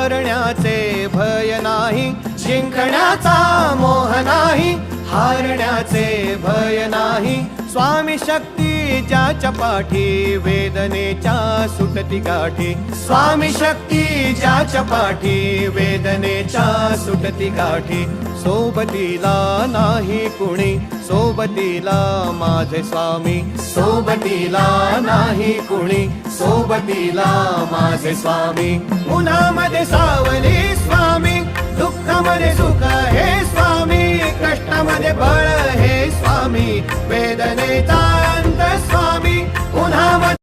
मरण्याचे भय नाही, जिंकण्याचा मोह नाही, हारण्याचे भय नाही. स्वामी शक्ती ज्याच्या पाठी, वेदनेच्या सुटती गाठी. स्वामी शक्ती ज्याच्या पाठी, वेदनेच्या सुटती गाठी. सोबतीला नाही कुणी, सोबतीला माझे स्वामी. सोबतीला नाही कुणी, सोबतीला माझे स्वामी. उन्हामध्ये सावली स्वामी, दुःखामध्ये सुख हे स्वामी, कष्टामध्ये बळ हे स्वामी, वेदनेचा अंत स्वामी. उन्हामध्ये